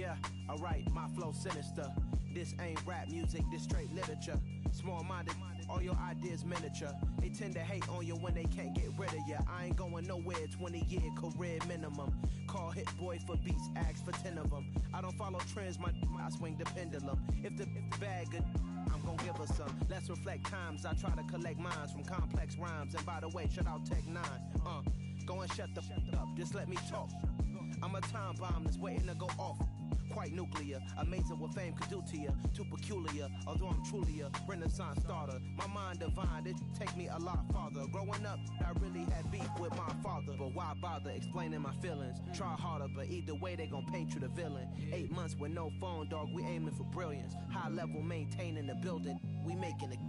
Yeah, alright, my flow sinister. This ain't rap music, this straight literature. Small-minded, all your ideas miniature. They tend to hate on you when they can't get rid of you. I ain't going nowhere, 20-year career minimum. Call Hit Boy for beats, ask for 10 of them. I don't follow trends, I swing the pendulum. If the bag good, I'm gon' give her some. Let's reflect times, I try to collect minds from complex rhymes. And by the way, shout out Tech 9. Go and shut the up, just let me talk. I'm a time bomb that's waiting to go off. Quite nuclear, amazing what fame could do to you. Too peculiar, although I'm truly a renaissance starter. My mind divine, it take me a lot farther. Growing up, I really had beef with my father. But why bother explaining my feelings? Try harder, but either way they gon' paint you the villain. 8 months with no phone, dog, we aiming for brilliance. High level maintaining the building, we making it.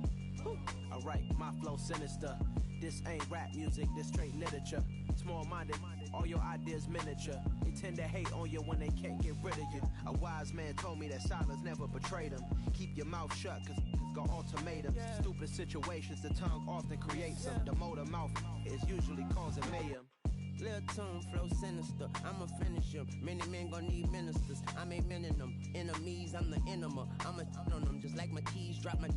Alright, my flow sinister. This ain't rap music, this straight literature. Small-minded, all your ideas miniature. They tend to hate on you when they can't get rid of you. A wise man told me that silence never betrayed him. Keep your mouth shut, cause it's got ultimatums. Stupid situations, the tongue often creates them. The motor mouth is usually causing mayhem. Lil' tune, flow sinister, I'ma finish him. Many men gon' need ministers, I'm aiming them. Enemies, I'm the enema, I'ma on them. Just like my keys, drop my...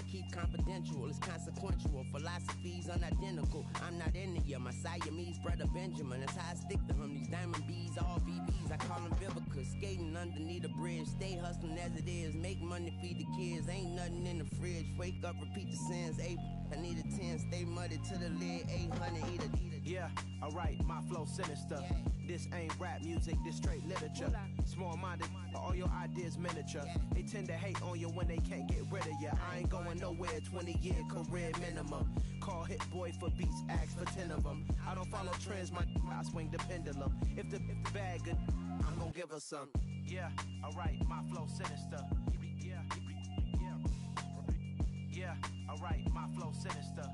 Keep confidential, it's consequential. Philosophies unidentical. I'm not into you. My Siamese brother Benjamin. That's how I stick to him. These diamond bees, all VBs. I call them Vivica. Skating underneath a bridge. Stay hustling as it is. Make money, feed the kids. Ain't nothing in the fridge. Wake up, repeat the sins. I need a 10. Stay muddy to the lid. 800, eat a. Yeah, alright, my flow sinister. This ain't rap music, this straight literature. Small-minded, all your ideas miniature. They tend to hate on you when they can't get rid of you. I ain't going nowhere, 20-year career minimum. Call Hit Boy for beats, ask for 10 of them. I don't follow trends, I swing the pendulum. If the bag good, I'm gon' give her some. Yeah, alright, my flow sinister. Yeah, alright, my flow sinister.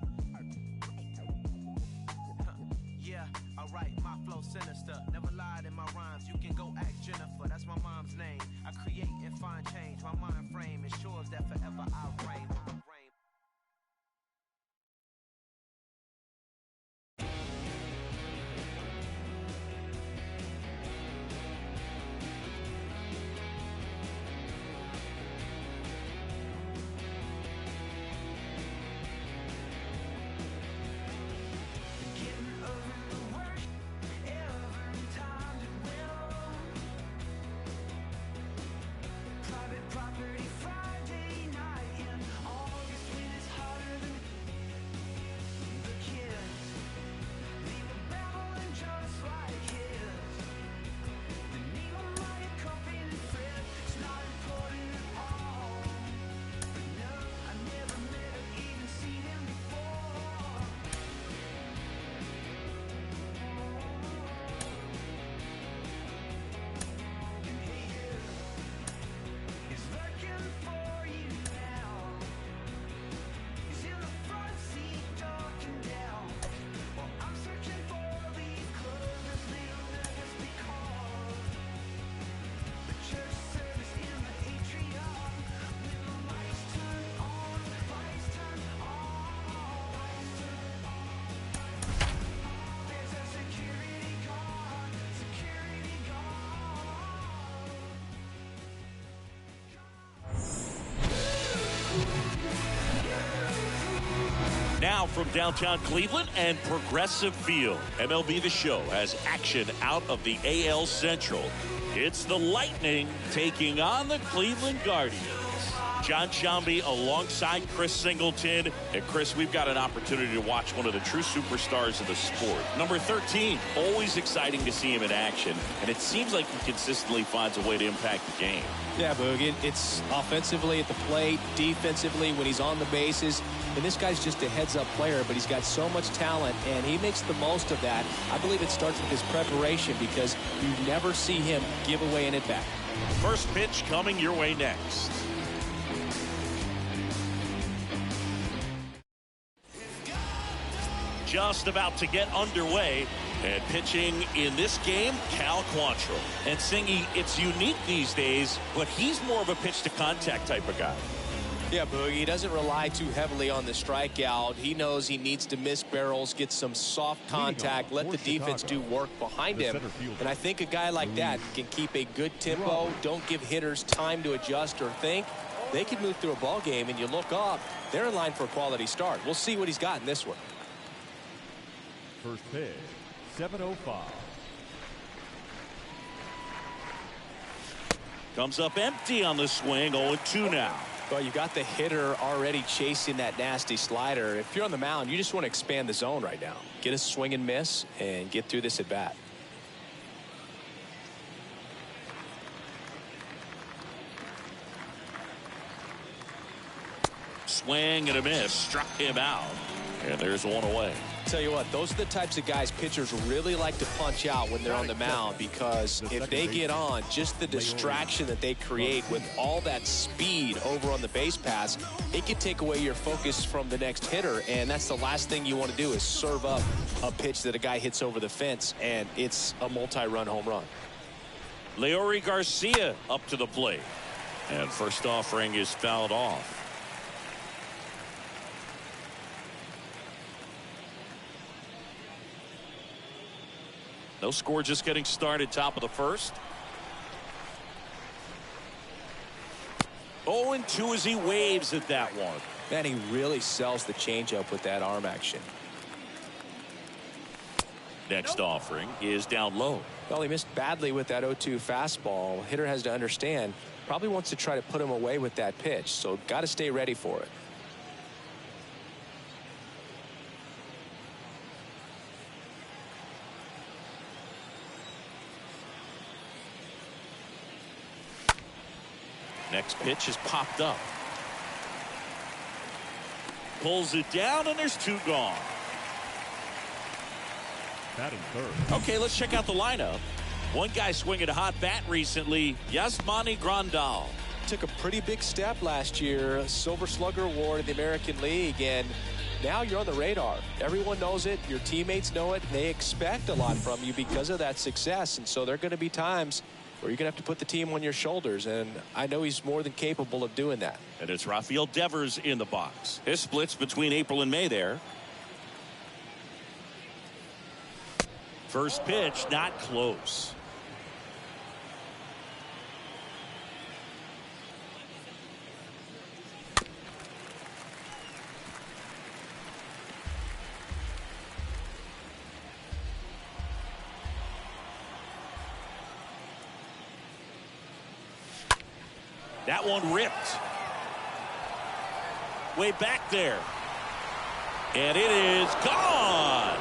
Yeah, alright, my flow sinister. Never lied in my rhymes, you can go ask Jennifer. That's my mom's name. I create and find change. My mind frame ensures that forever I reign. Now from downtown Cleveland and Progressive Field, MLB The Show has action out of the AL Central. It's the Lightning taking on the Cleveland Guardians. John Sciambi alongside Chris Singleton. And Chris, we've got an opportunity to watch one of the true superstars of the sport. Number 13, always exciting to see him in action. And it seems like he consistently finds a way to impact the game. Yeah, Boog, it's offensively at the plate, defensively when he's on the bases. And this guy's just a heads-up player, but he's got so much talent, and he makes the most of that. I believe it starts with his preparation because you never see him give away an at-bat. First pitch coming your way next. Just about to get underway. And pitching in this game, Cal Quantrill. And Singy, it's unique these days, but he's more of a pitch-to-contact type of guy. Yeah, Boogie, he doesn't rely too heavily on the strikeout. He knows he needs to miss barrels, get some soft contact, let the defense do work behind him. And I think a guy like that can keep a good tempo, don't give hitters time to adjust or think. They can move through a ball game, and you look up, they're in line for a quality start. We'll see what he's got in this one. First pitch, 7:05. Comes up empty on the swing, 0-2 now. Well, you got the hitter already chasing that nasty slider. If you're on the mound, you just want to expand the zone right now. Get a swing and miss and get through this at bat. Swing and a miss, struck him out, and there's one away. Tell you what, those are the types of guys pitchers really like to punch out when they're on the mound, because if they get on, just the distraction that they create with all that speed over on the base pass, it can take away your focus from the next hitter, and that's the last thing you want to do is serve up a pitch that a guy hits over the fence, and it's a multi-run home run. Leori Garcia up to the plate, and first offering is fouled off. No score, just getting started, top of the first. 0-2 as he waves at that one. Man, he really sells the changeup with that arm action. Next offering is down low. Well, he missed badly with that 0-2 fastball. Hitter has to understand, probably wants to try to put him away with that pitch, so got to stay ready for it. Next pitch is popped up. Pulls it down, and there's two gone. Batting third. Okay, let's check out the lineup. One guy swinging a hot bat recently, Yasmani Grandal. Took a pretty big step last year, Silver Slugger Award in the American League, and now you're on the radar. Everyone knows it, your teammates know it, and they expect a lot from you because of that success, and so there are going to be times where you're going to have to put the team on your shoulders, and I know he's more than capable of doing that. And it's Rafael Devers in the box. His splits between April and May there. First pitch, not close. That one ripped. Way back there. And it is gone.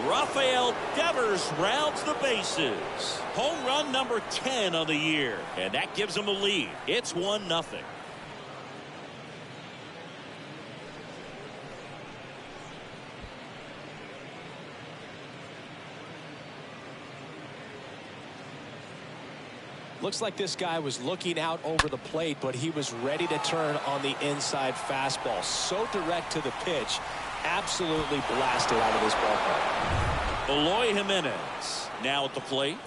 Rafael Devers rounds the bases. Home run number 10 of the year. And that gives him a lead. It's 1-0. Looks like this guy was looking out over the plate, but he was ready to turn on the inside fastball. So direct to the pitch, absolutely blasted out of this ballpark. Eloy Jimenez now at the plate.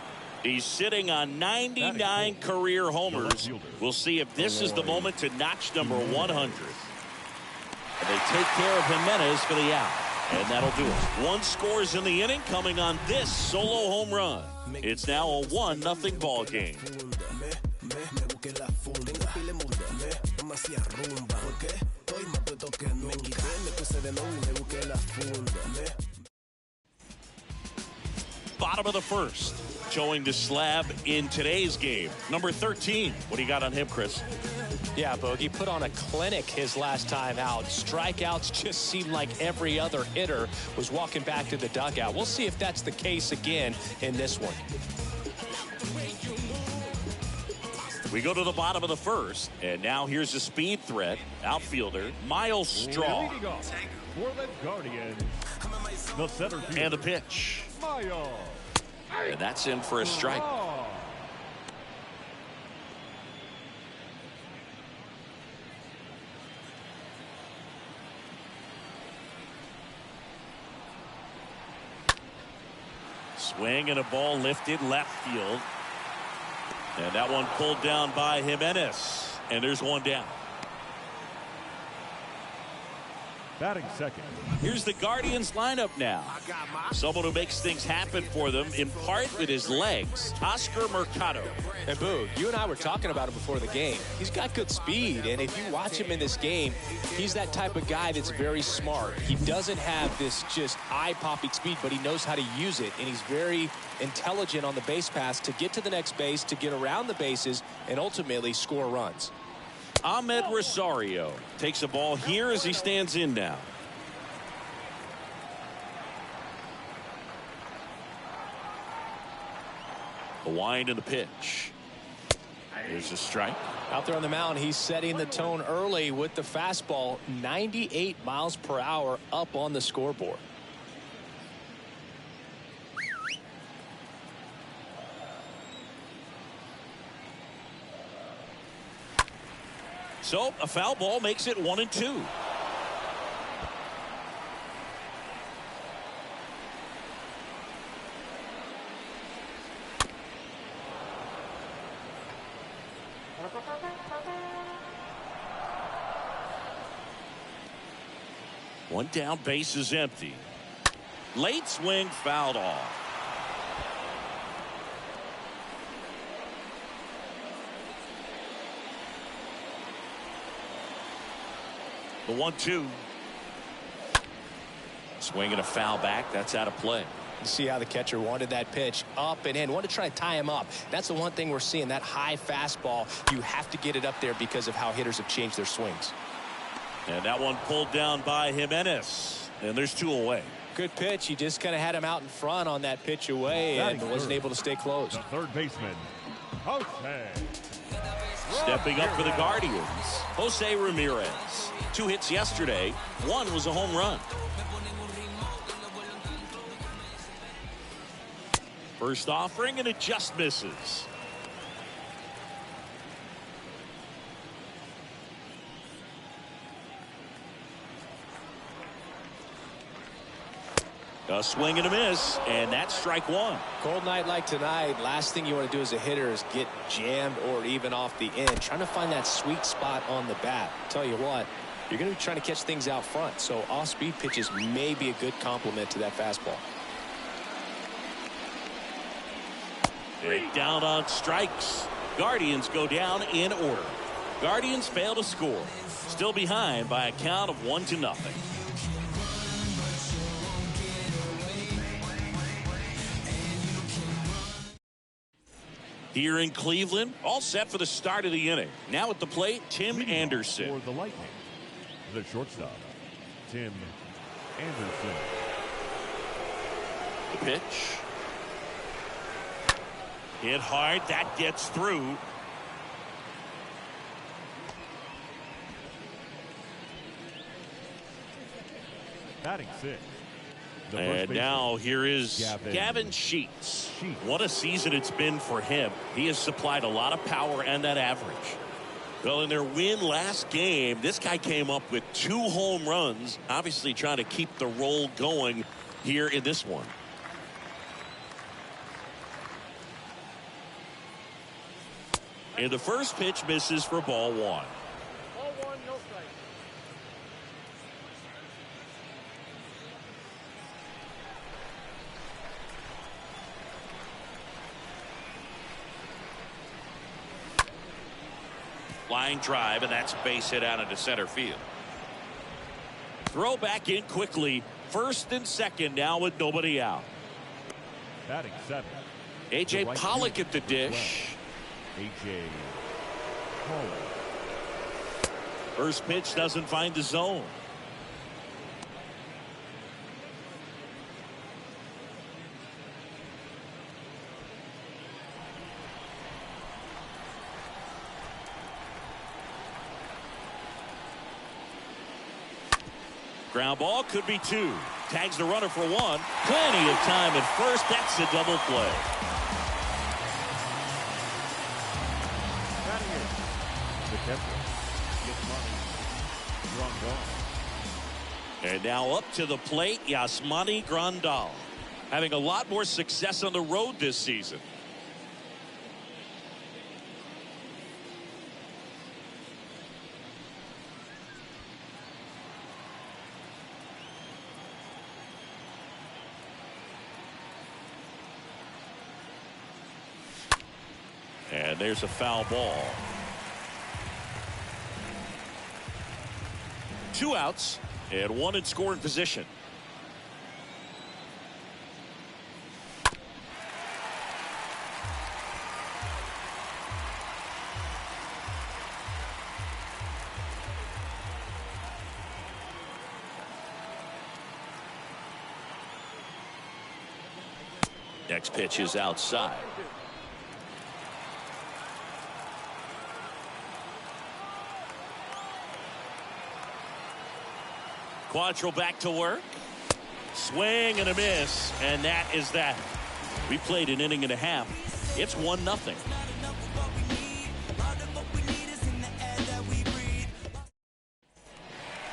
He's sitting on 99 career homers. We'll see if this is the moment to notch number 100. And they take care of Jimenez for the out. And that'll do it. One scores in the inning coming on this solo home run. It's now a 1-0 ball game. Bottom of the first. Showing the slab in today's game. Number 13. What do you got on him, Chris? Yeah, Bogey put on a clinic his last time out. Strikeouts just seemed like every other hitter was walking back to the dugout. We'll see if that's the case again in this one. We go to the bottom of the first, and now here's a speed threat. Outfielder Miles Straw. For the Guardians, the center field. And the pitch. Miles. And that's in for a strike. Swing and a ball lifted left field. And that one pulled down by Jimenez. And there's one down. Batting second. Here's the Guardians lineup now. Someone who makes things happen for them, in part with his legs, Oscar Mercado. And Boo, you and I were talking about him before the game. He's got good speed, and if you watch him in this game, he's that type of guy that's very smart. He doesn't have this just eye-popping speed, but he knows how to use it, and he's very intelligent on the base pass to get to the next base, to get around the bases, and ultimately score runs. Ahmed Rosario takes a ball here as he stands in now. The wind and the pitch. Here's a strike. Out there on the mound, he's setting the tone early with the fastball. 98 miles per hour up on the scoreboard. So a foul ball makes it 1-2. One down, base is empty. Late swing, fouled off. The 1-2. Swing and a foul back. That's out of play. You see how the catcher wanted that pitch up and in. Wanted to try to tie him up. That's the one thing we're seeing. That high fastball, you have to get it up there because of how hitters have changed their swings. And that one pulled down by Jimenez. And there's 2 away. Good pitch. He just kind of had him out in front on that pitch away and wasn't able to stay close. The third baseman, Jose. Stepping up for the Guardians, Jose Ramirez. 2 hits yesterday. 1 was a home run. First offering, and it just misses. A swing and a miss, and that's strike 1. Cold night like tonight, last thing you want to do as a hitter is get jammed or even off the end. Trying to find that sweet spot on the bat. Tell you what, you're going to be trying to catch things out front, so off-speed pitches may be a good complement to that fastball. Down on strikes. Guardians go down in order. Guardians fail to score. Still behind by a count of 1-0. Here in Cleveland, all set for the start of the inning. Now at the plate, Tim Anderson. For the Lightning, the shortstop, Tim Anderson. The pitch. Hit hard. That gets through. Batting 6. And now here is Gavin Sheets. What a season it's been for him. He has supplied a lot of power and that average. Well, in their win last game, this guy came up with 2 home runs, obviously trying to keep the roll going here in this one. And the first pitch misses for ball 1. Ball 1, no strike. Line drive, and that's base hit out into center field. Throw back in quickly. First and second now with nobody out. Batting 7. A.J. Pollock at the dish. A.J. Pollock. First pitch doesn't find the zone. Ground ball could be 2. Tags the runner for 1. Plenty of time at first. That's a double play. And now up to the plate, Yasmani Grandal. Having a lot more success on the road this season. And there's a foul ball. 2 outs and 1 in scoring position. Next pitch is outside. Quantrill back to work. Swing and a miss, and that is that. We played an inning and a half. It's 1-0.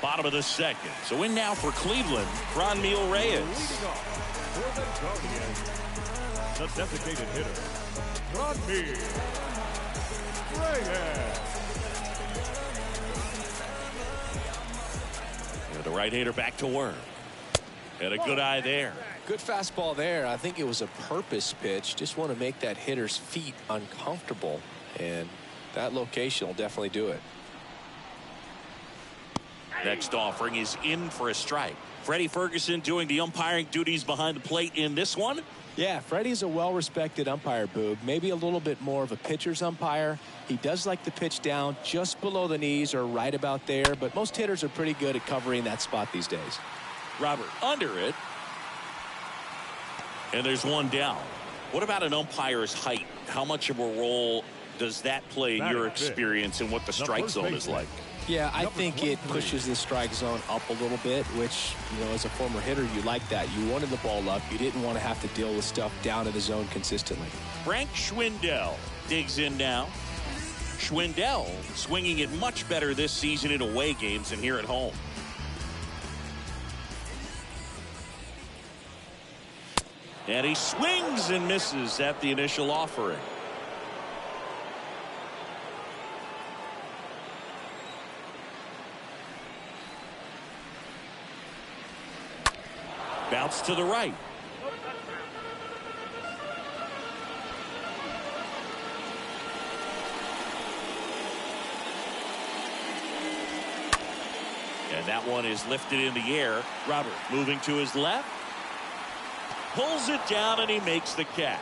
Bottom of the second. So in now for Cleveland, Franmil Reyes. Leading off for the Guardians, the designated hitter, Franmil Reyes. And the right-hander back to work. And a good eye there. Good fastball there. I think it was a purpose pitch. Just want to make that hitter's feet uncomfortable. And that location will definitely do it. Next offering is in for a strike. Freddie Ferguson doing the umpiring duties behind the plate in this one. Yeah, Freddie's a well-respected umpire, Boog. Maybe a little bit more of a pitcher's umpire. He does like the pitch down just below the knees or right about there, but most hitters are pretty good at covering that spot these days. Robert under it. And there's one down. What about an umpire's height? How much of a role does that play in your experience and what the strike zone is like? Yeah, I think it pushes the strike zone up a little bit, which, you know, as a former hitter, you like that. You wanted the ball up. You didn't want to have to deal with stuff down in the zone consistently. Frank Schwindel digs in now. Schwindel swinging it much better this season in away games than here at home. And he swings and misses at the initial offering. Bounce to the right. And that one is lifted in the air. Robert moving to his left. Pulls it down and he makes the catch.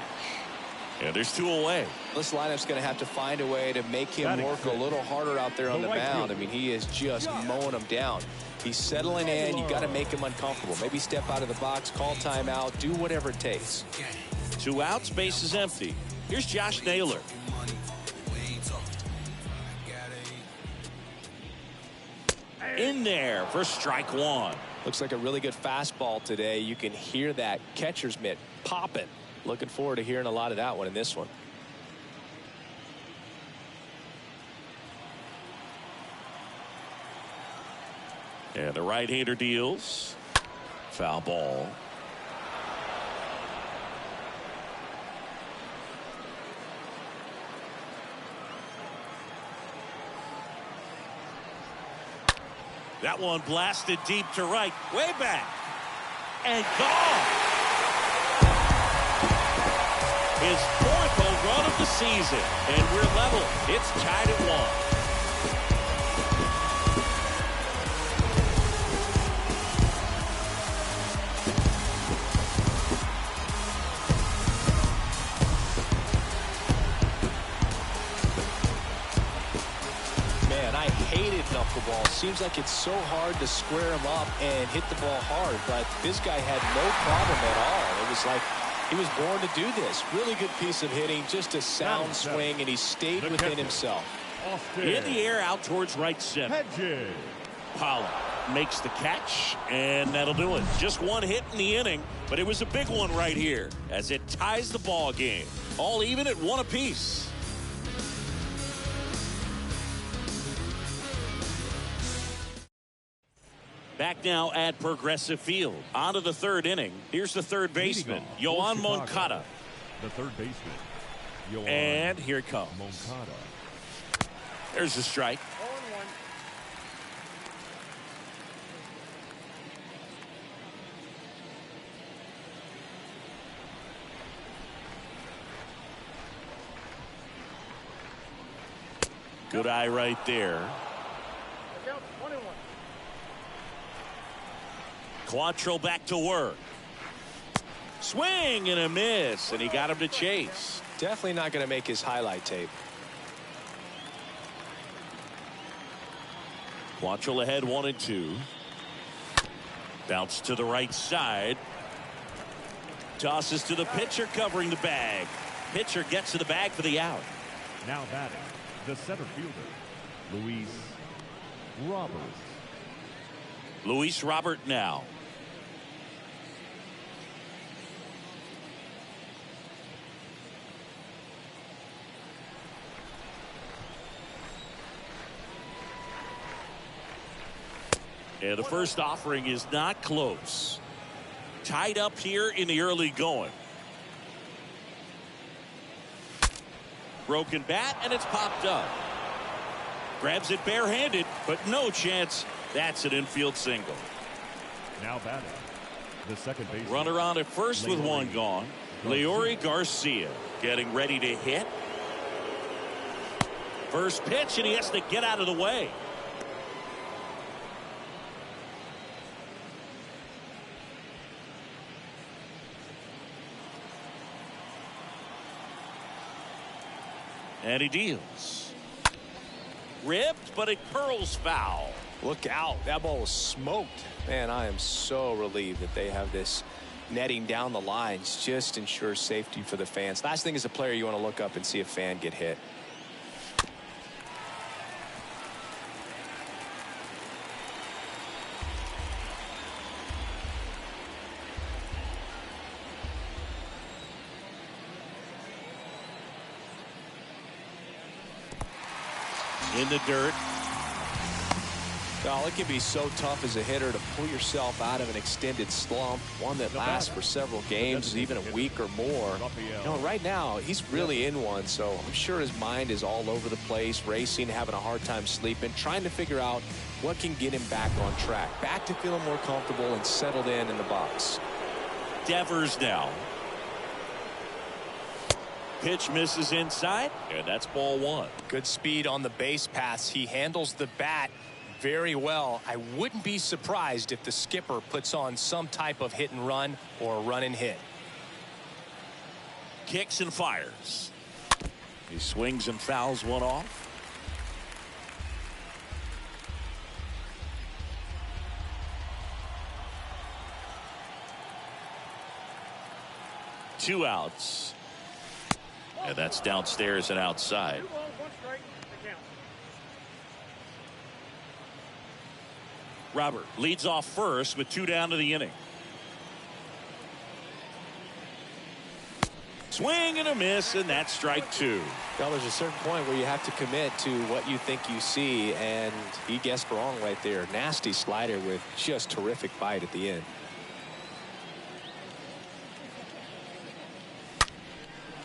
And there's 2 away. This lineup's going to have to find a way to make him work a little harder out there on the mound. I mean, he is just mowing them down. He's settling in. You got to make him uncomfortable. Maybe step out of the box, call timeout, do whatever it takes. 2 outs, base is empty. Here's Josh Naylor. In there for strike 1. Looks like a really good fastball today. You can hear that catcher's mitt popping. Looking forward to hearing a lot of that one in this one. And the right-hander deals. Foul ball. That one blasted deep to right, way back, and gone. His 4th home run of the season, and we're level. It's tied at 1. Ball. Seems like it's so hard to square him up and hit the ball hard, but this guy had no problem at all. It was like he was born to do this. Really good piece of hitting, just a sound swing, and he stayed within himself. In the air out towards right center. Pollock makes the catch, and that'll do it. Just 1 hit in the inning, but it was a big one right here as it ties the ball game. All even at 1 apiece. Back now at Progressive Field. On to the 3rd inning. Here's the 3rd baseman, Yoan Moncada. The 3rd baseman, Yoan. And here it comes. Moncada. There's the strike. 0-1. Good eye right there. Count 21. Quantrill back to work. Swing and a miss, and he got him to chase. Definitely not going to make his highlight tape. Quantrill ahead 1-2. Bounce to the right side. Tosses to the pitcher covering the bag. Pitcher gets to the bag for the out. Now batting, the center fielder, Luis Roberts. Luis Robert now. And the first offering is not close. Tied up here in the early going. Broken bat, and it's popped up. Grabs it barehanded, but no chance. That's an infield single. Now batting, the second base. Runner on at first with one gone. Leori Garcia getting ready to hit. First pitch, and he has to get out of the way. And he deals. Ripped, but it curls foul. Look out. That ball was smoked. Man, I am so relieved that they have this netting down the lines. Just ensures safety for the fans. Last thing as a player, you want to look up and see a fan get hit. In the dirt. Oh, it can be so tough as a hitter to pull yourself out of an extended slump, one that lasts for several games, even a week or more. You know, right now, he's really in one, so I'm sure his mind is all over the place, racing, having a hard time sleeping, trying to figure out what can get him back on track, back to feeling more comfortable and settled in the box. Devers now. Pitch misses inside, and that's ball one. Good speed on the base paths. He handles the bat very well. I wouldn't be surprised if the skipper puts on some type of hit and run or run and hit. Kicks and fires. He swings and fouls one off. Two outs. And that's downstairs and outside. 2 balls, 1 strike, the count. Robert leads off first with 2 down to the inning. Swing and a miss, and that's strike 2. Well, there's a certain point where you have to commit to what you think you see, and he guessed wrong right there. Nasty slider with just terrific bite at the end.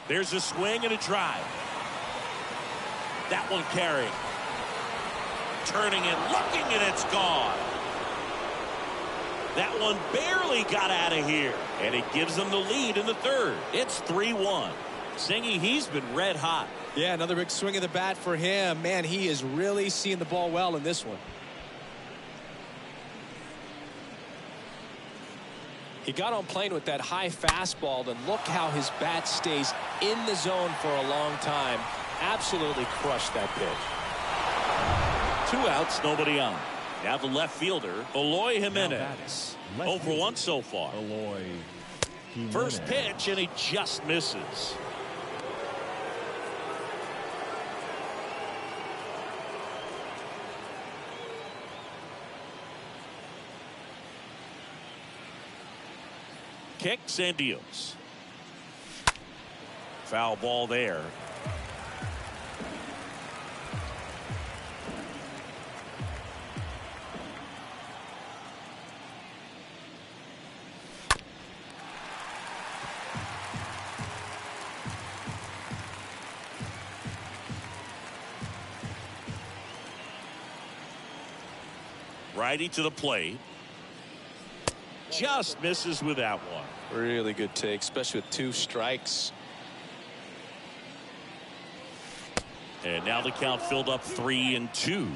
There's a swing and a drive. That one carrying. Turning and looking, and it's gone. That one barely got out of here, and it gives them the lead in the third. It's 3-1. Singy, he's been red hot. Yeah, another big swing of the bat for him. Man, he is really seeing the ball well in this one. He got on plane with that high fastball, and look how his bat stays in the zone for a long time. Absolutely crushed that pitch. 2 outs, nobody on. Now the left fielder, Eloy Jimenez. 0 for 1 so far. Eloy Jimenez. First pitch, and he just misses. Kicks and deals. Foul ball there. Righty to the plate. Just misses with that one. Really good take, especially with 2 strikes. And now the count filled up 3-2.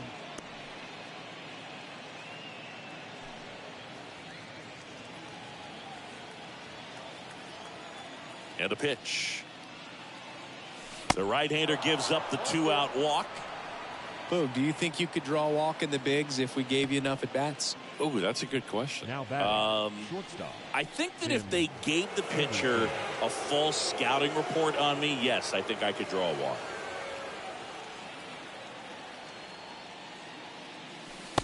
And a pitch. The right-hander gives up the 2-out walk. Boog, do you think you could draw a walk in the bigs if we gave you enough at-bats? Oh, that's a good question. Now batting, shortstop. I think that if they gave the pitcher a full scouting report on me, yes, I think I could draw a walk.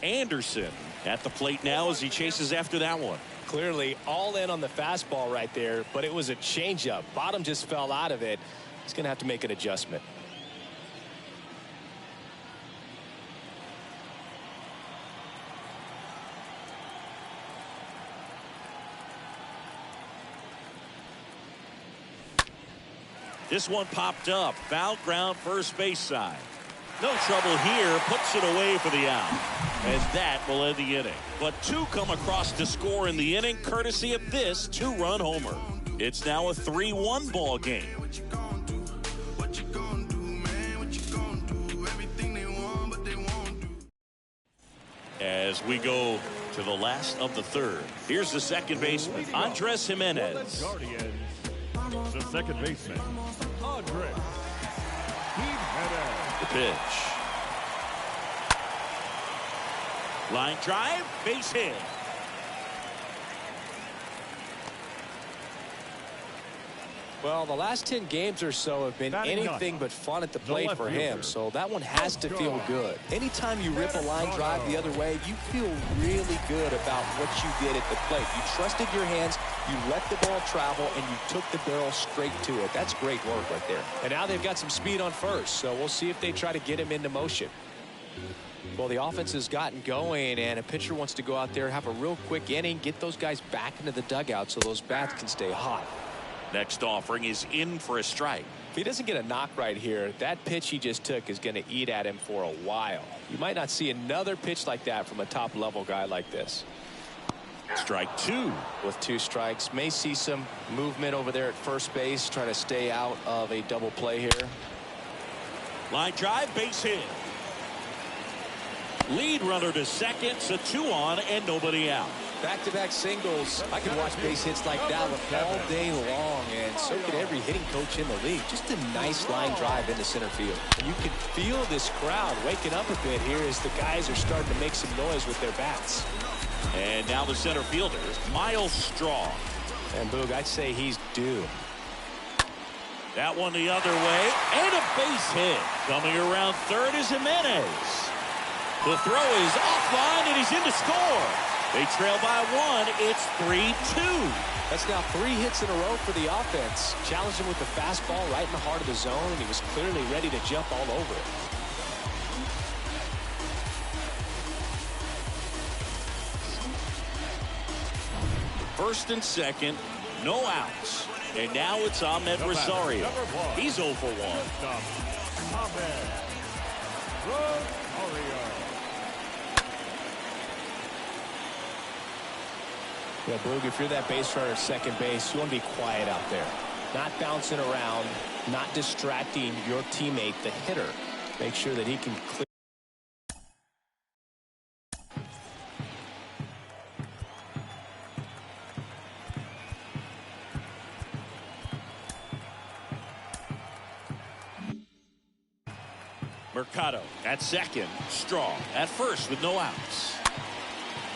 Anderson at the plate now as he chases after that one. Clearly all in on the fastball right there, but it was a changeup. Bottom just fell out of it. He's going to have to make an adjustment. This one popped up. Foul ground first base side. No trouble here. Puts it away for the out. And that will end the inning. But two come across to score in the inning courtesy of this two-run homer. It's now a 3-1 ball game. As we go to the last of the third. Here's the second baseman, Andres Jimenez. Guardians, the second baseman, Andres Jimenez. The pitch. Line drive, base hit. Well, the last 10 games or so have been anything but fun at the plate for him, so that one has to feel good. Anytime you rip a line drive the other way, you feel really good about what you did at the plate. You trusted your hands, you let the ball travel, and you took the barrel straight to it. That's great work right there. And now they've got some speed on first, so we'll see if they try to get him into motion. Well, the offense has gotten going, and a pitcher wants to go out there, have a real quick inning, get those guys back into the dugout so those bats can stay hot. Next offering is in for a strike. If he doesn't get a knock right here, that pitch he just took is going to eat at him for a while. You might not see another pitch like that from a top-level guy like this. Strike two. With 2 strikes, may see some movement over there at first base, trying to stay out of a double play here. Line drive, base hit. Lead runner to second, so 2 on and nobody out. Back-to-back singles. I could watch base hits like that one all day long, and so could every hitting coach in the league. Just a nice line drive into center field. And you can feel this crowd waking up a bit here as the guys are starting to make some noise with their bats. And now the center fielder, Miles Straw. And Boog, I'd say he's due. That one the other way, and a base hit. Coming around third is Jimenez. The throw is offline, and he's in to score. They trail by 1. It's 3-2. That's now 3 hits in a row for the offense. Challenged him with the fastball right in the heart of the zone, and he was clearly ready to jump all over it. First and second, no outs. And now it's Ahmed Rosario. He's 0 for 1. Ahmed Rosario. Yeah, Boog, if you're that base runner at second base, you want to be quiet out there. Not bouncing around, not distracting your teammate, the hitter. Make sure that he can clear. Mercado at second. Strong at first with no outs.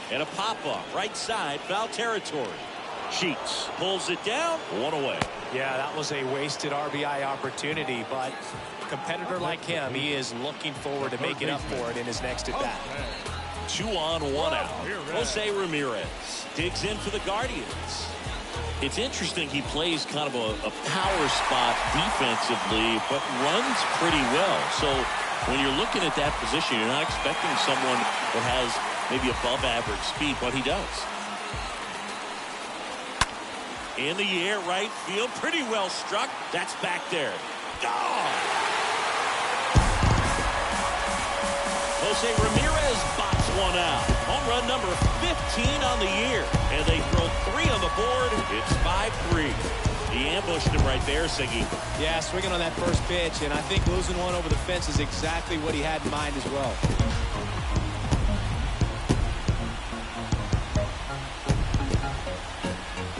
And a pop-up right side, foul territory. Sheets pulls it down, 1 away. Yeah, that was a wasted RBI opportunity, but a competitor like him, he is looking forward to making up for it in his next at-bat. 2 on, 1 out. Jose Ramirez digs in for the Guardians. It's interesting he plays kind of a power spot defensively, but runs pretty well. So when you're looking at that position, you're not expecting someone that has maybe above average speed, but he does. In the air, right field, pretty well struck. That's back there. Gone! Jose Ramirez bots 1 out. Home run number 15 on the year. And they throw 3 on the board. It's 5-3. He ambushed him right there, Siggy. Yeah, swinging on that first pitch, and I think losing one over the fence is exactly what he had in mind as well.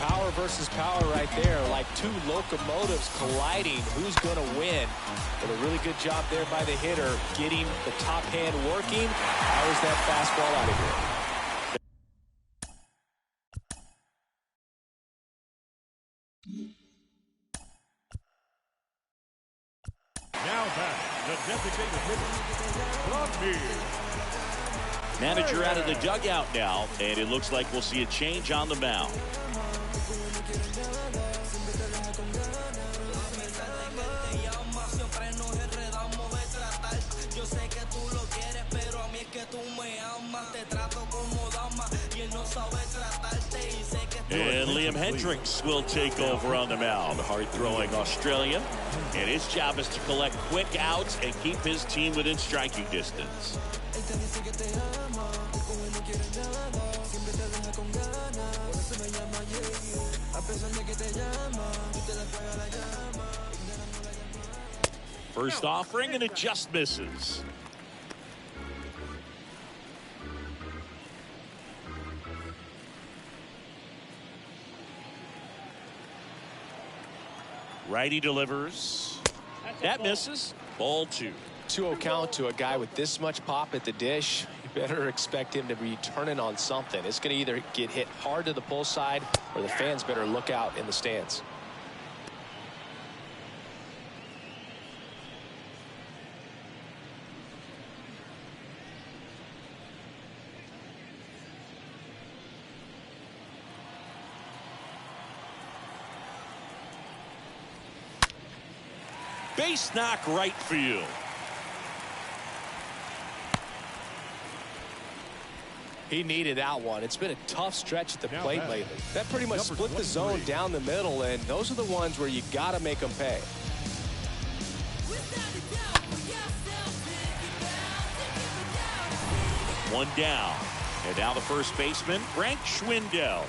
Power versus power right there, like two locomotives colliding. Who's going to win? But a really good job there by the hitter, getting the top hand working. Powers that fastball out of here. Now back, the designated hitter, Rodney. Manager out of the dugout now, and it looks like we'll see a change on the mound. And Liam Hendricks will take over on the mound. Hard-throwing Australian. And his job is to collect quick outs and keep his team within striking distance. First offering, and it just misses. Righty delivers. That misses. Ball 2. 2-0 count to a guy with this much pop at the dish. You better expect him to be turning on something. It's going to either get hit hard to the pull side, or the fans better look out in the stands. Base knock right field. He needed that one. It's been a tough stretch at the plate lately. That pretty much split the zone down the middle, and those are the ones where you got to make them pay. One down. And now the first baseman, Frank Schwindel.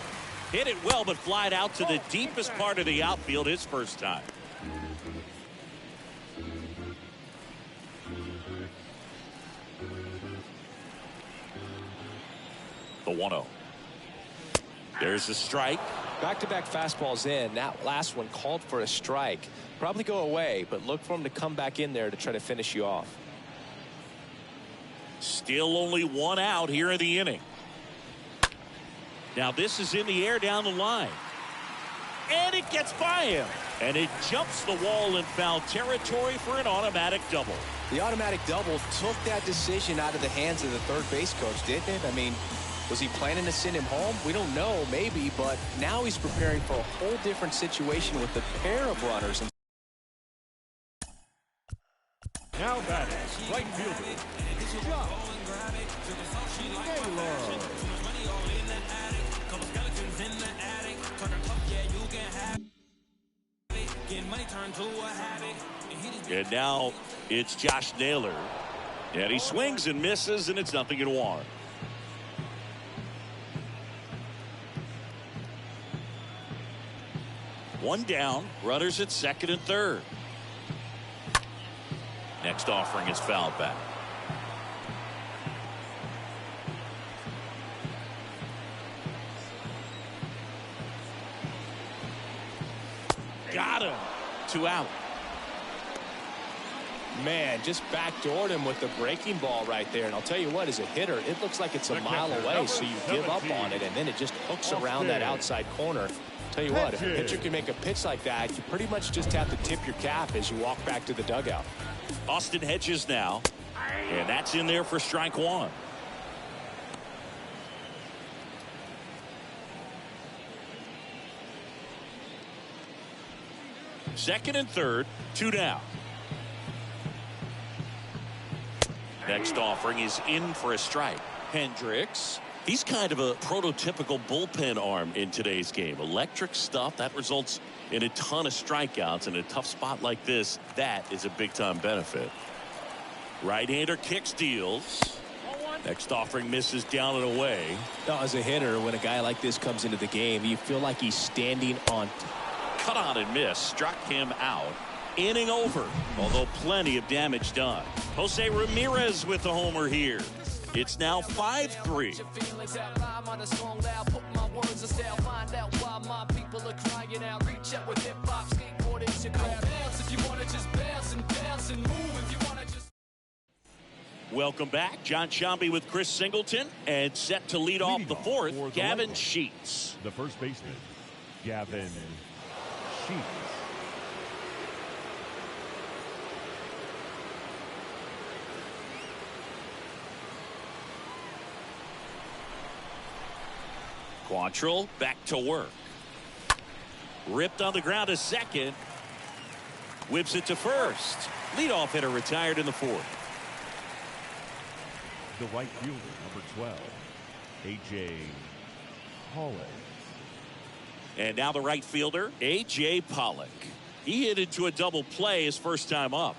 Hit it well, but flied out to the deepest part of the outfield his first time. The 1-0. There's the strike. Back-to-back fastballs in. That last one called for a strike. Probably go away, but look for him to come back in there to try to finish you off. Still only one out here in the inning. Now this is in the air down the line. And it gets by him. And it jumps the wall in foul territory for an automatic double. The automatic double took that decision out of the hands of the third base coach, didn't it? I mean, was he planning to send him home? We don't know, maybe, but now he's preparing for a whole different situation with the pair of runners. Now batting, right fielder, Josh Naylor. And now it's Josh Naylor. And he swings and misses, and it's 0-1. One down, runners at second and third. Next offering is fouled back. Got him. 2 out. Man, just backdoored him with the breaking ball right there. And I'll tell you what, as a hitter, it looks like it's a mile away, so you give up on it, and then it just hooks around that outside corner. Tell you what, if a pitcher can make a pitch like that, you pretty much just have to tip your cap as you walk back to the dugout. Austin Hedges now, and that's in there for strike 1. Second and third, 2 down. Next offering is in for a strike. Hendricks. He's kind of a prototypical bullpen arm in today's game. Electric stuff that results in a ton of strikeouts. In a tough spot like this, that is a big-time benefit. Right-hander kicks, deals. Next offering misses down and away. Now, as a hitter, when a guy like this comes into the game, you feel like he's standing on cut on and miss. Struck him out. Inning over, although plenty of damage done. Jose Ramirez with the homer here. It's now 5-3. Welcome back. John Sciambi with Chris Singleton, and set to lead off the fourth, Gavin Sheets. The first baseman, Gavin Sheets. Quantrill back to work. Ripped on the ground to second. Whips it to first. Leadoff hitter retired in the fourth. The right fielder, number 12, A.J. Pollock. And now the right fielder, A.J. Pollock. He hit into a double play his first time up.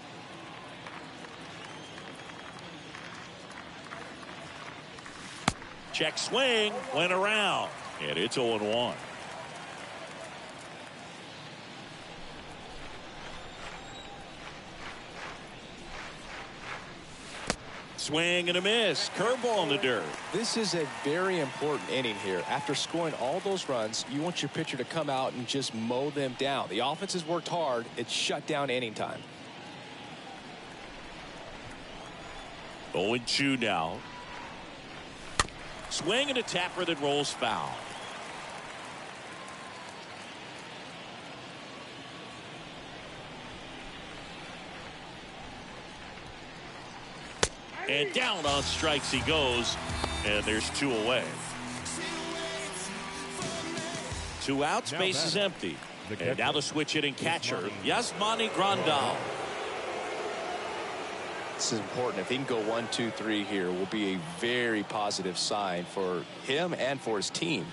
Check swing, went around, and it's 0-1. Swing and a miss. Curveball in the dirt. This is a very important inning here. After scoring all those runs, you want your pitcher to come out and just mow them down. The offense has worked hard. It's shut down inning time. 0-2 now. Swing and a tapper that rolls foul. And down on strikes he goes, and there's 2 away. 2 outs, base is empty. And now the switch hitting catcher, Yasmani Grandal. This is important. If he can go 1, 2, 3 here, will be a very positive sign for him and for his team.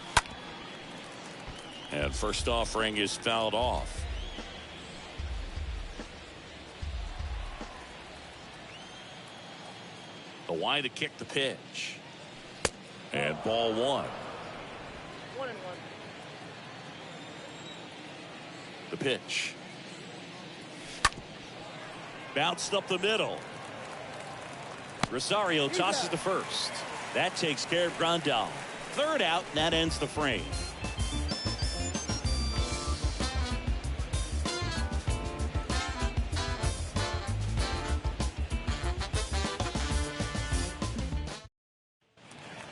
And first offering is fouled off. The wide to kick the pitch. And ball 1. 1-1. The pitch. Bounced up the middle. Rosario tosses to first. That takes care of Grandal. 3rd out, and that ends the frame.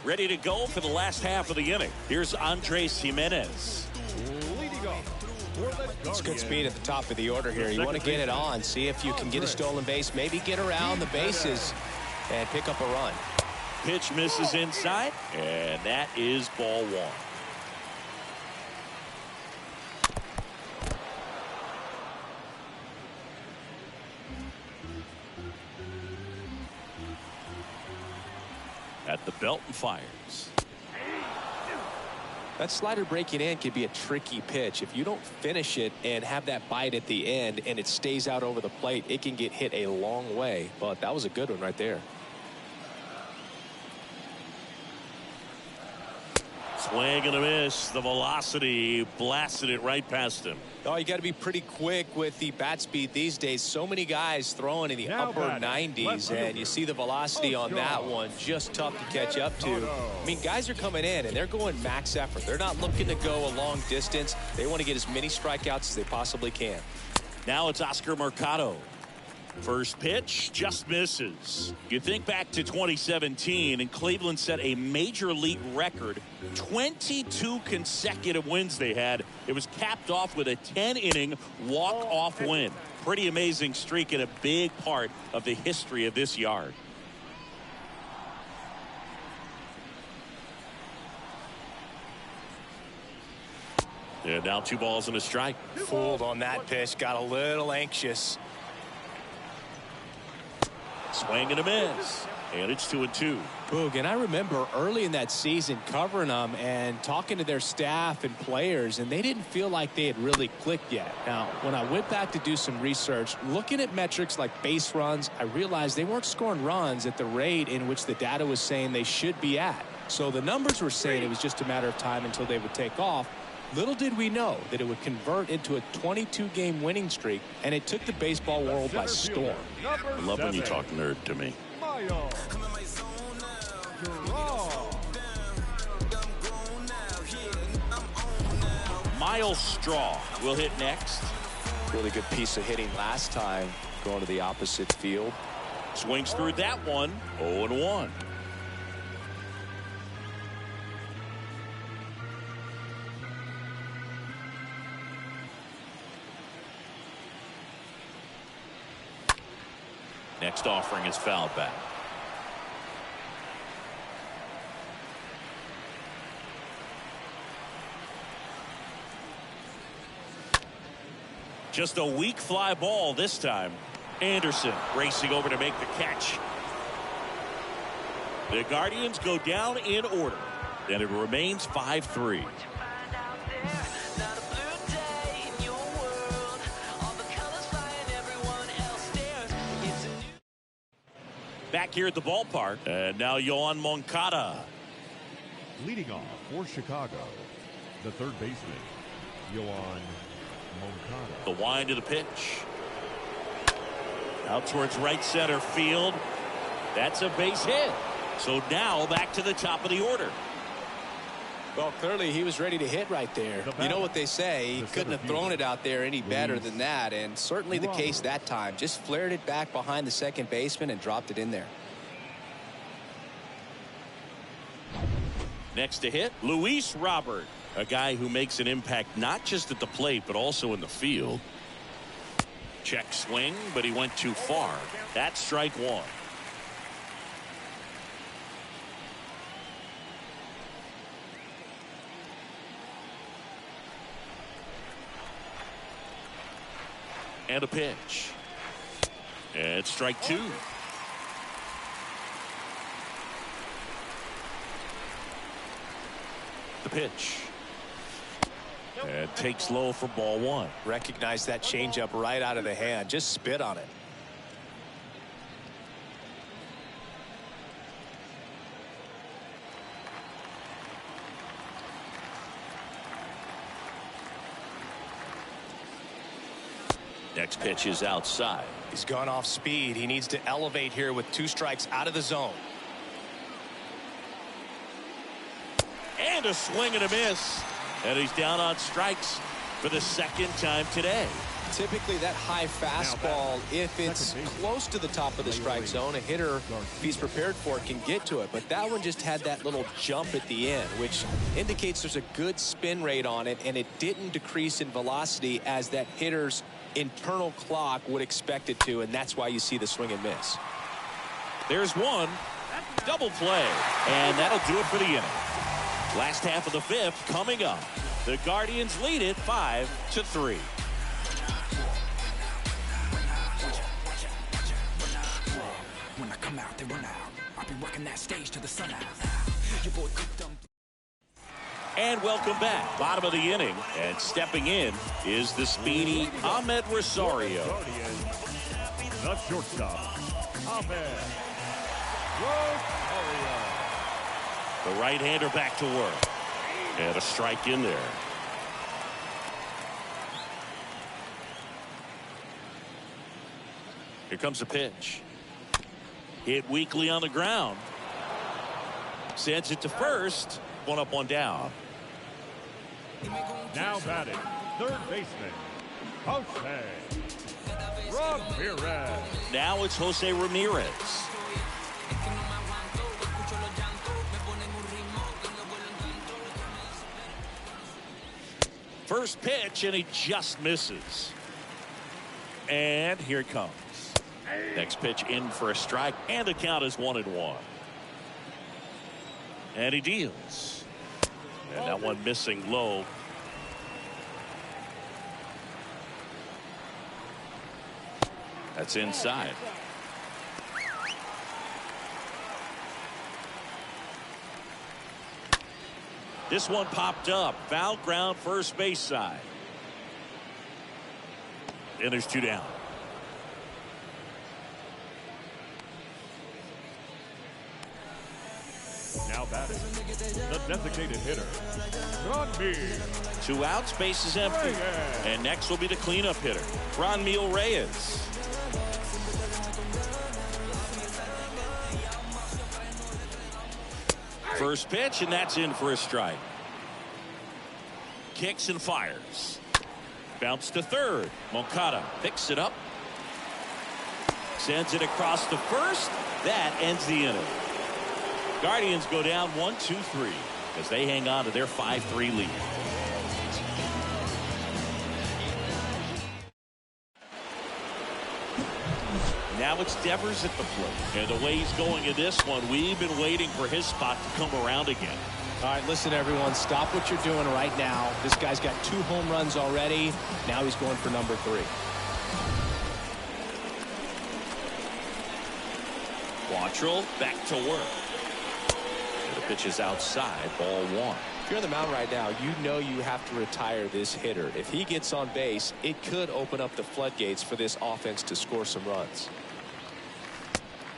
Ready to go for the last half of the inning. Here's Andres Jimenez. It's good speed at the top of the order here. You want to get it on, see if you can get a stolen base, maybe get around the bases and pick up a run. Pitch misses inside, and that is ball 1. At the belt and fires. That slider breaking in can be a tricky pitch. If you don't finish it and have that bite at the end and it stays out over the plate, it can get hit a long way. But that was a good one right there. Swing and a miss. The velocity blasted it right past him. Oh, you got to be pretty quick with the bat speed these days. So many guys throwing in the upper 90s, and you see the velocity on that one. Just tough to catch up to. I mean, guys are coming in, and they're going max effort. They're not looking to go a long distance. They want to get as many strikeouts as they possibly can. Now it's Oscar Mercado. First pitch just misses. You think back to 2017, and Cleveland set a major league record. 22 consecutive wins they had. It was capped off with a 10-inning walk-off win. Pretty amazing streak and a big part of the history of this yard. And now 2 balls and a strike. Fooled on that pitch, got a little anxious. Swing and a miss. And it's 2-2. Boog, and I remember early in that season covering them and talking to their staff and players, and they didn't feel like they had really clicked yet. Now, when I went back to do some research, looking at metrics like base runs, I realized they weren't scoring runs at the rate in which the data was saying they should be at. So the numbers were saying it was just a matter of time until they would take off. Little did we know that it would convert into a 22-game winning streak, and it took the baseball world by storm. I love when you talk nerd to me. Miles Straw will hit next. Really good piece of hitting last time, going to the opposite field. Swings through that one. 0-1. Next offering is fouled back. Just a weak fly ball this time. Anderson racing over to make the catch. The Guardians go down in order, and it remains 5-3. Back here at the ballpark, and now Yoan Moncada. Leading off for Chicago, the third baseman, Yoan Moncada. The wind of the pitch. Out towards right center field. That's a base hit. So now back to the top of the order. Well, clearly he was ready to hit right there. You know what they say, he couldn't have thrown it out there any better than that, and certainly the case that time. Just flared it back behind the second baseman and dropped it in there. Next to hit, Luis Robert, a guy who makes an impact not just at the plate but also in the field. Check swing, but he went too far. That's strike one. And a pitch. And strike two. The pitch. And takes low for ball one. Recognize that changeup right out of the hand. Just spit on it. Next pitch is outside. He's gone off speed. He needs to elevate here with 2 strikes out of the zone. And a swing and a miss. And he's down on strikes for the second time today. Typically that high fastball, if it's close to the top of the strike zone, a hitter, if he's prepared for it, can get to it. But that one just had that little jump at the end, which indicates there's a good spin rate on it, and it didn't decrease in velocity as that hitter's internal clock would expect it to, and that's why you see the swing and miss. There's one. Double play. And that'll do it for the inning. Last half of the fifth coming up. The Guardians lead it 5-3. When I come out, they run out. I'll be working that stage to the sun out. Your boy cooked them. And welcome back. Bottom of the inning. And stepping in is the speedy Ahmed Rosario. The shortstop, Ahmed Rosario. The right-hander back to work. And a strike in there. Here comes the pitch. Hit weakly on the ground. Sends it to first. One up, one down. Now batting, third baseman, Jose Ramirez. Now it's Jose Ramirez. First pitch, and he just misses. And here it comes. Next pitch in for a strike, and the count is 1-1. And he deals. And that one missing low. That's inside. This one popped up. Foul ground first base side. And there's 2 down. Now batting, the designated hitter, Reyes. 2 outs, base is empty. And next will be the cleanup hitter, Reyes. First pitch, and that's in for a strike. Kicks and fires. Bounce to third. Moncada picks it up. Sends it across to first. That ends the inning. Guardians go down 1-2-3 as they hang on to their 5-3 lead. Now it's Devers at the plate. And the way he's going in this one, we've been waiting for his spot to come around again. All right, listen, everyone, stop what you're doing right now. This guy's got 2 home runs already. Now he's going for number 3. Quantrill back to work. The pitch is outside, ball 1. If you're on the mound right now, you know you have to retire this hitter. If he gets on base, it could open up the floodgates for this offense to score some runs.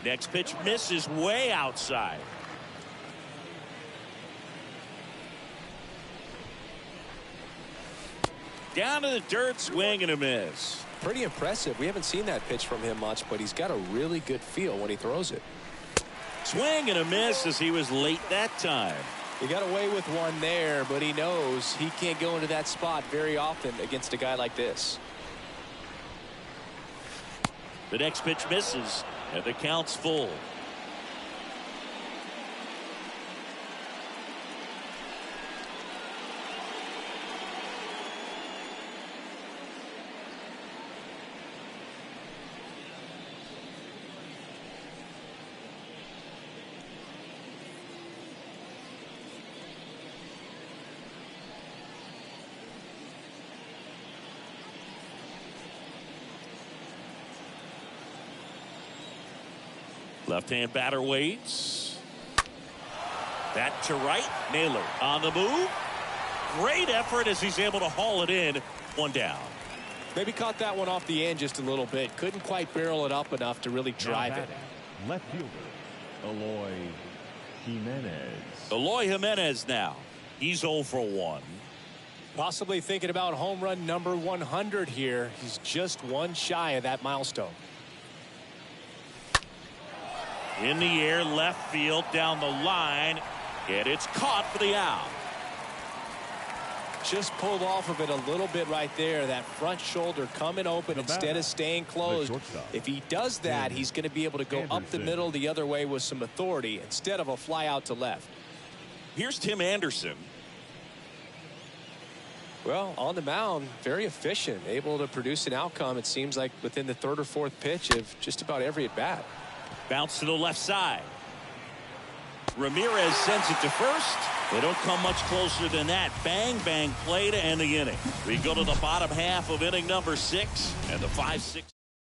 Next pitch misses way outside. Down to the dirt, swing and a miss. Pretty impressive. We haven't seen that pitch from him much, but he's got a really good feel when he throws it. Swing and a miss as he was late that time. He got away with one there, but he knows he can't go into that spot very often against a guy like this. The next pitch misses, and the count's full. Left-hand batter waits. That to right. Naylor on the move. Great effort as he's able to haul it in. 1 down. Maybe caught that one off the end just a little bit. Couldn't quite barrel it up enough to really drive it. Left fielder, Eloy Jimenez. Eloy Jimenez now. He's 0 for 1. Possibly thinking about home run number 100 here. He's just 1 shy of that milestone. In the air, left field, down the line, and it's caught for the out. Just pulled off of it a little bit right there. That front shoulder coming open instead of staying closed. If he does that, he's going to be able to go up the middle the other way with some authority instead of a fly out to left. Here's Tim Anderson. Well, on the mound, very efficient, able to produce an outcome, it seems like, within the 3rd or 4th pitch of just about every at bat. Bounce to the left side. Ramirez sends it to first. They don't come much closer than that. Bang, bang play to end the inning. We go to the bottom half of inning number 6, and the 5-6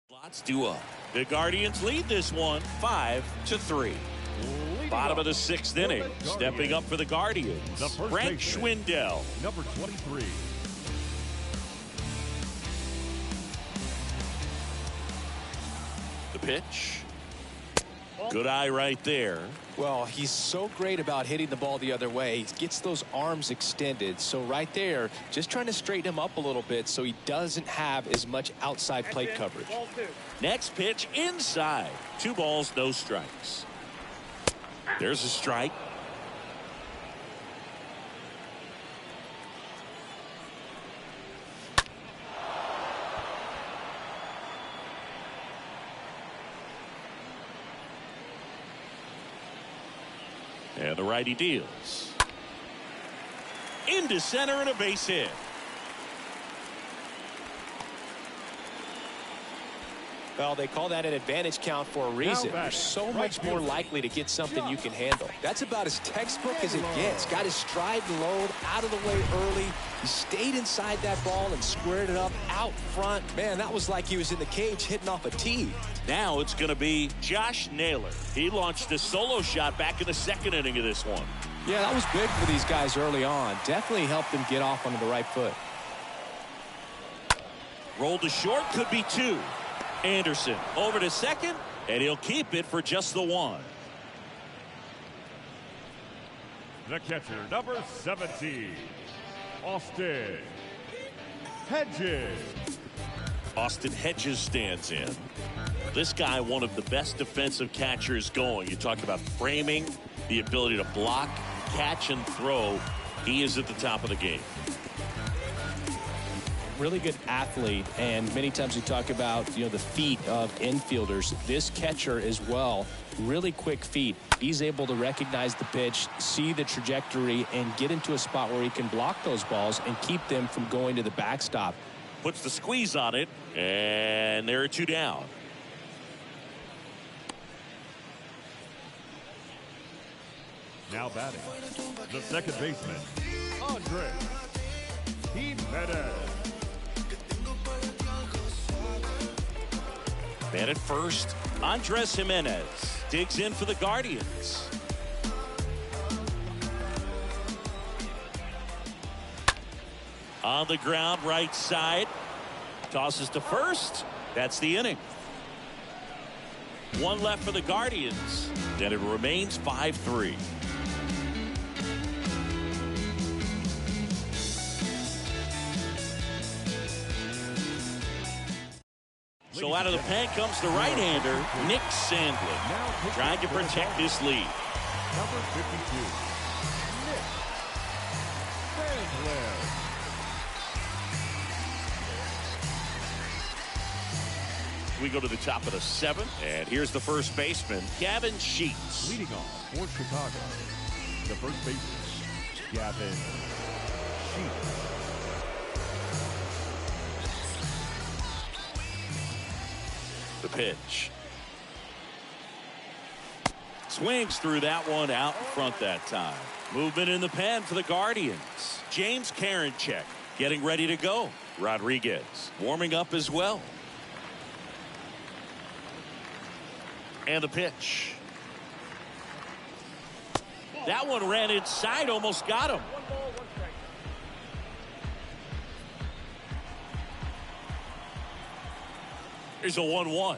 slots due up. The Guardians lead this one 5-3. Bottom of the 6th inning. Stepping up for the Guardians, Frank Schwindel. Number 23. The pitch. Good eye right there. Well, he's so great about hitting the ball the other way. He gets those arms extended. So right there, just trying to straighten him up a little bit so he doesn't have as much outside plate coverage. Next pitch inside. 2 balls, no strikes. There's a strike. And the righty deals. Into center and a base hit. Well, they call that an advantage count for a reason. You're so much more likely to get something you can handle. That's about as textbook as it gets. Got his stride and load out of the way early. He stayed inside that ball and squared it up out front. Man, that was like he was in the cage hitting off a tee. Now it's going to be Josh Naylor. He launched a solo shot back in the 2nd inning of this one. Yeah, that was big for these guys early on. Definitely helped them get off onto the right foot. Rolled to short, could be 2. Anderson over to second, and he'll keep it for just the 1. The catcher, number 70, Austin Hedges. Austin Hedges stands in. This guy, one of the best defensive catchers going. You talk about framing, the ability to block, catch, and throw. He is at the top of the game. Really good athlete, and many times we talk about, the feet of infielders. This catcher as well, really quick feet. He's able to recognize the pitch, see the trajectory, and get into a spot where he can block those balls and keep them from going to the backstop. Puts the squeeze on it, and there are 2 down. Now batting, the second baseman, Andres Jimenez. Man at first, Andres Jimenez digs in for the Guardians. On the ground, right side. Tosses to first. That's the inning. 1 left for the Guardians. Then it remains 5-3. So out of the pen comes the right-hander, Nick Sandlin, trying to protect his lead. Number 52, Nick Sandlin. We go to the top of the 7th, and here's the first baseman, Gavin Sheets. Leading off for Chicago, the first baseman, Gavin Sheets. The pitch. Swings through that one, out in front that time. Movement in the pen for the Guardians. James Karinchak getting ready to go. Rodriguez warming up as well. And the pitch. That one ran inside, almost got him. Here's a 1-1.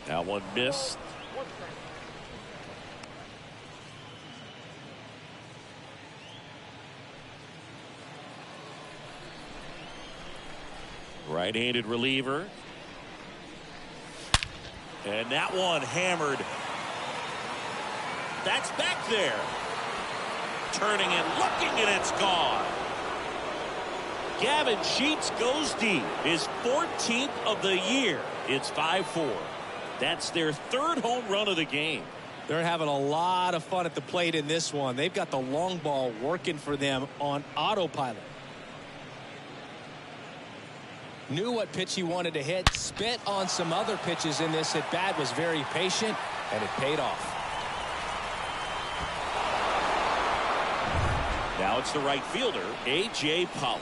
Now one missed. Right-handed reliever. And that one hammered. That's back there. Turning and looking, and it's gone. Gavin Sheets goes deep. His 14th of the year. It's 5-4. That's their 3rd home run of the game. They're having a lot of fun at the plate in this one. They've got the long ball working for them on autopilot. Knew what pitch he wanted to hit. Spit on some other pitches in this at bat. Was very patient, and it paid off. Now it's the right fielder, A.J. Pollock.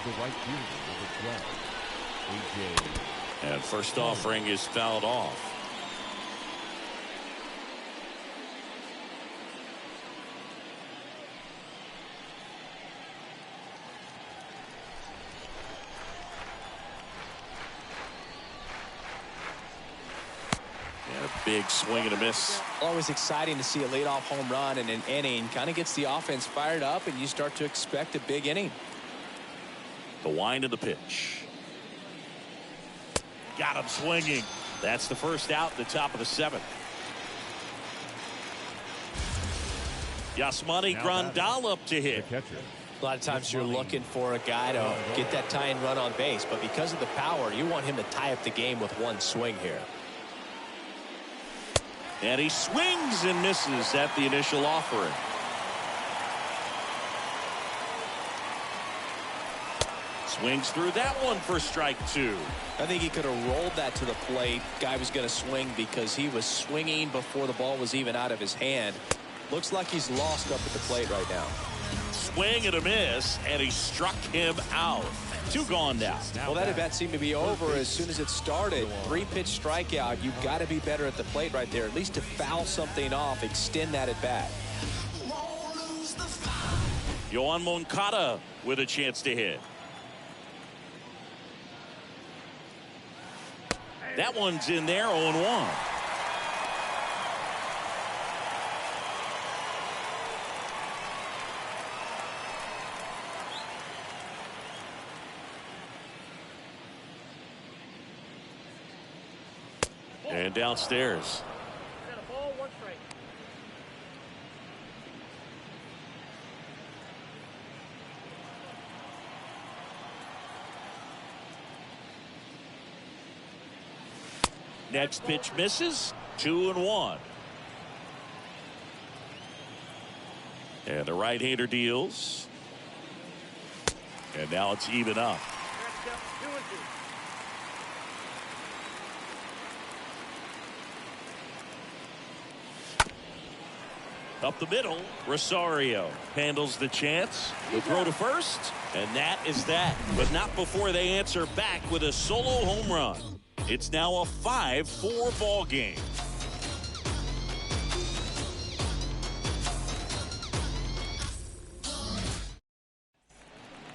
The right fielder, number 12, A.J. And first offering is fouled off. And a big swing and a miss. Always exciting to see a leadoff home run in an inning. Kind of gets the offense fired up, and you start to expect a big inning. The wind of the pitch. Got him swinging. That's the first out at the top of the 7th. Yasmani Grandal up to hit. A lot of times you're looking for a guy to get that tying run on base, but because of the power, you want him to tie up the game with one swing here. And he swings and misses at the initial offering. Swings through that one for strike 2. I think he could have rolled that to the plate. Guy was going to swing because he was swinging before the ball was even out of his hand. Looks like he's lost up at the plate right now. Swing and a miss, and he struck him out. 2 gone now. Well, that at bat seemed to be over as soon as it started. 3-pitch strikeout. You've got to be better at the plate right there, at least to foul something off, extend that at bat. Yohan Moncada with a chance to hit. That one's in there, 0-1. And downstairs. Got a ball, 1 strike. Next pitch misses. 2-1. And the right-hander deals. And now it's even up. Next up, 2-2. Up the middle, Rosario handles the chance. The throw to first, and that is that. But not before they answer back with a solo home run. It's now a 5-4 ball game.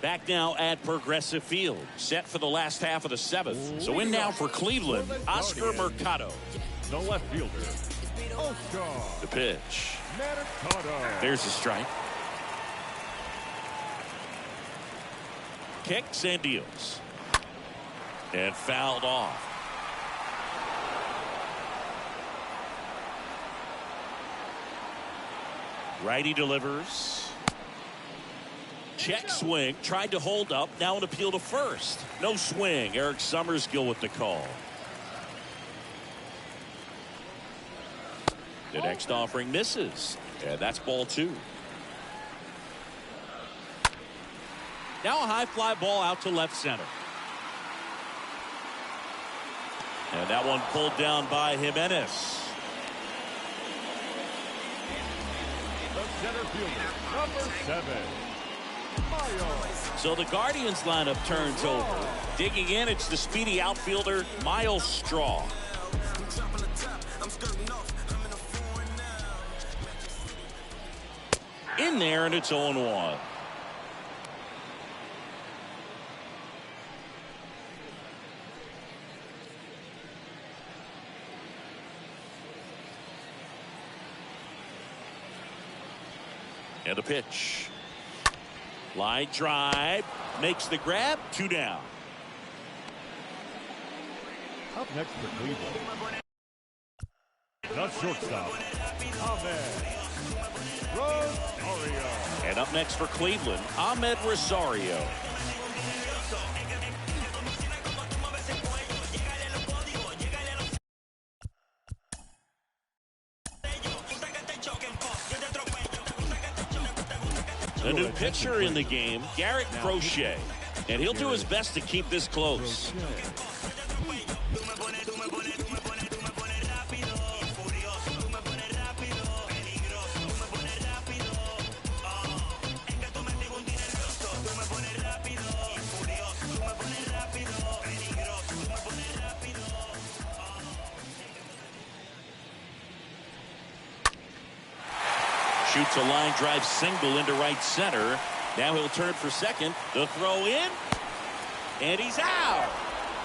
Back now at Progressive Field, set for the last half of the 7th. So in now for Cleveland, Oscar Mercado. The left fielder, Oscar. The pitch. Mercado. There's a strike. Kicks and deals. And fouled off. Righty delivers. Check swing. Tried to hold up. Now an appeal to first. No swing. Eric Summerskill with the call. The next offering misses. And that's ball 2. Now a high fly ball out to left center. And that one pulled down by Jimenez. The center fielder, number 7. So the Guardians lineup turns over. Digging in, it's the speedy outfielder, Miles Straw. In there, and it's 0-1. And the pitch. Line drive. Makes the grab. 2 down. Up next for Cleveland, the shortstop, Rosario. And up next for Cleveland, Ahmed Rosario. A new pitcher in the game, Garrett Crochet. And he'll do his best to keep this close. Shoots a line drive single into right center. Now he'll turn for second. The throw in. And he's out.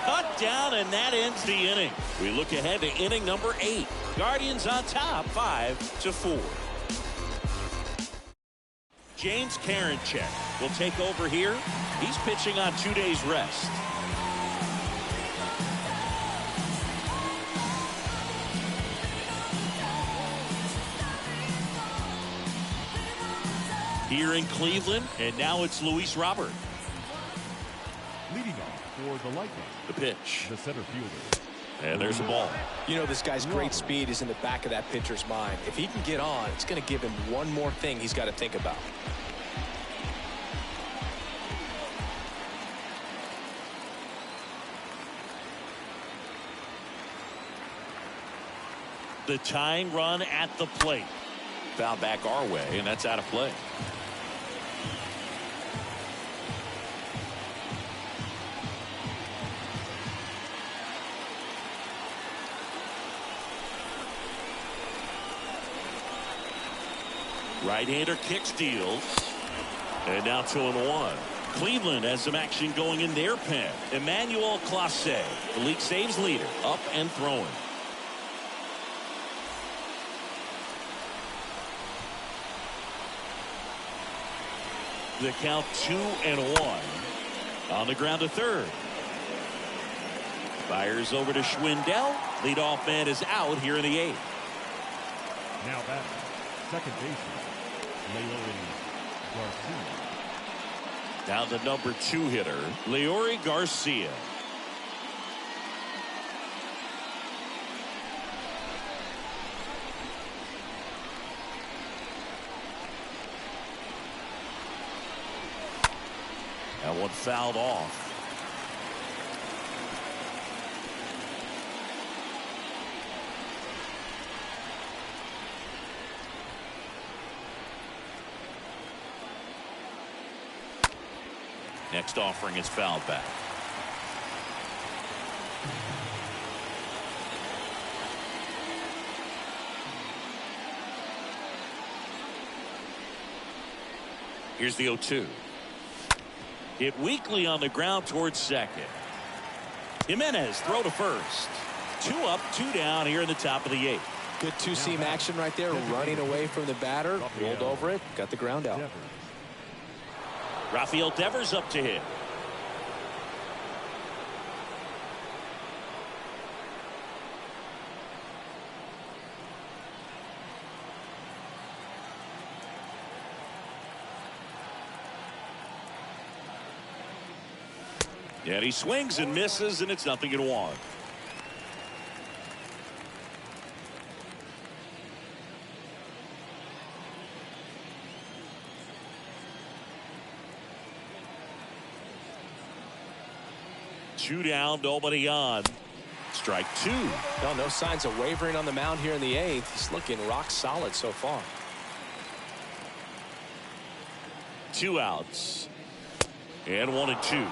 Cut down, and that ends the inning. We look ahead to inning number 8. Guardians on top, 5-4. James Karinchak will take over here. He's pitching on 2 days rest. Here in Cleveland, and now it's Luis Robert. Leading off for the Lightning, The pitch. the center fielder. And there's the ball. You know, this guy's great speed is in the back of that pitcher's mind. If he can get on, it's going to give him one more thing he's got to think about. The tying run at the plate. Foul back our way, and that's out of play. Right-hander kicks, deals. And now 2-1. Cleveland has some action going in their pen. Emmanuel Clase, the league saves leader, up and throwing. The count 2-1. On the ground to third. Fires over to Schwindel. Leadoff man is out here in the 8th. Now batting, second baseman, Leori Garcia. Now the number 2 hitter, Leori Garcia. That one fouled off. Next offering is fouled back. Here's the 0-2. Hit weakly on the ground towards second. Jimenez throw to first. 2 up, 2 down here in the top of the 8th. Good two-seam action right there, running away from the batter, rolled over it, got the ground out. Rafael Devers up to hit. And he swings and misses, and it's 0-1. Two down, nobody on. Strike 2. No signs of wavering on the mound here in the 8th. He's looking rock solid so far. 2 outs. And 1-2.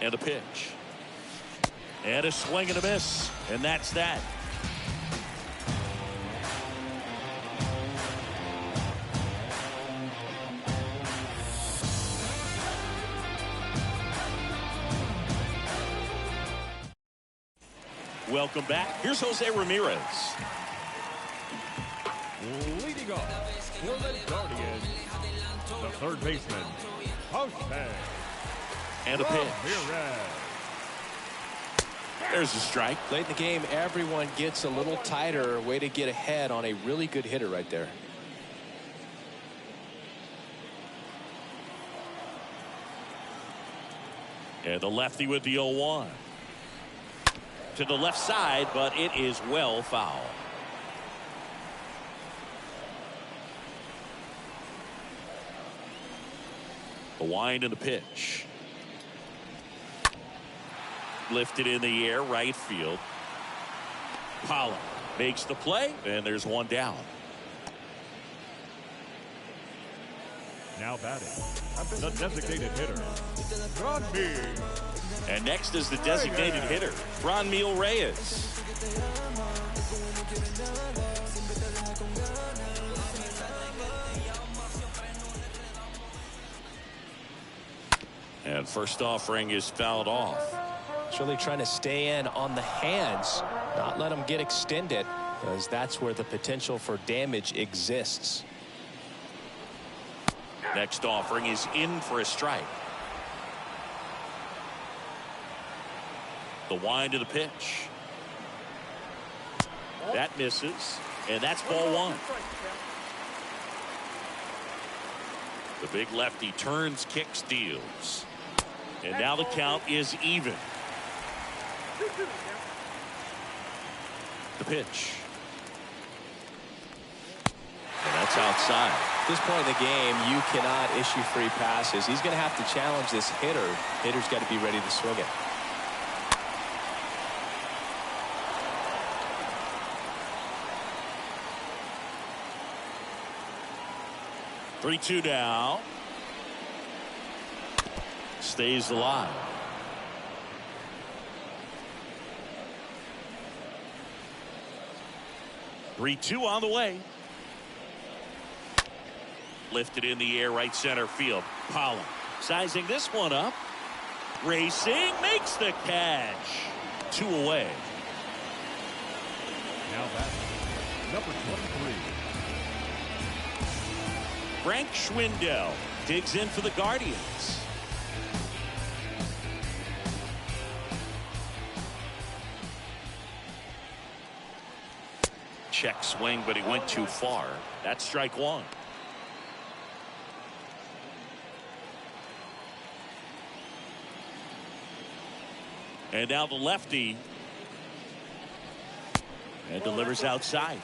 And a pitch. And a swing and a miss. And that's that. Welcome back. Here's Jose Ramirez. Leading off for the Guardians, the third baseman, Jose. And a pitch. Ramirez. There's a strike. Late in the game, everyone gets a little tighter. Way to get ahead on a really good hitter right there. And the lefty with the 0-1. To the left side, but it is well foul. The wind and the pitch. Lifted in the air, right field. Pollock makes the play, and there's 1 down. Now batting, the designated hitter, Franmil. And next is the designated hitter, Franmil Reyes. And first offering is fouled off. It's really trying to stay in on the hands, not let them get extended, because that's where the potential for damage exists. Next offering is in for a strike. The wind to the pitch. That misses, and that's ball 1. The big lefty turns, kicks, deals. And now the count is even. The pitch. And that's outside. At this point in the game, you cannot issue free passes. He's going to have to challenge this hitter. Hitter's got to be ready to swing it. Three-two down. Stays alive. Three-two on the way. Lifted in the air, right center field. Pollock sizing this one up. Racing, makes the catch. 2 away. Now batting, number 23, Frank Schwindel digs in for the Guardians. Check swing, but he went too far. That's strike one. And now the lefty. And delivers outside.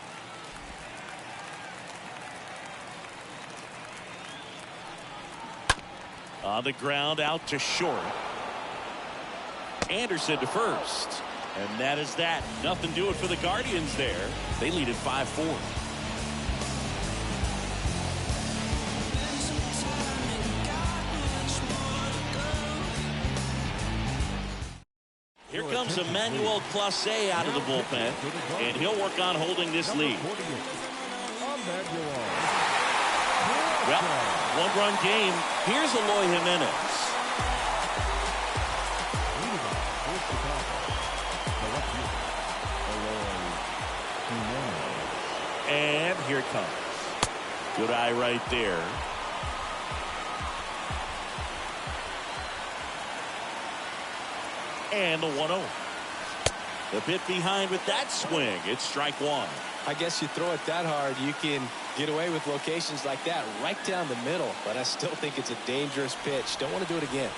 On the ground, out to short. Anderson to first. And that is that. Nothing doing for the Guardians there. They lead at 5-4. Here comes Emmanuel Clase out of the bullpen, and he'll work on holding this lead. Well, one-run game. Here's Eloy Jimenez. And here it comes. Good eye right there. And the 1-0. The bit behind with that swing. It's strike one. I guess you throw it that hard, you can get away with locations like that right down the middle. But I still think it's a dangerous pitch. Don't want to do it again.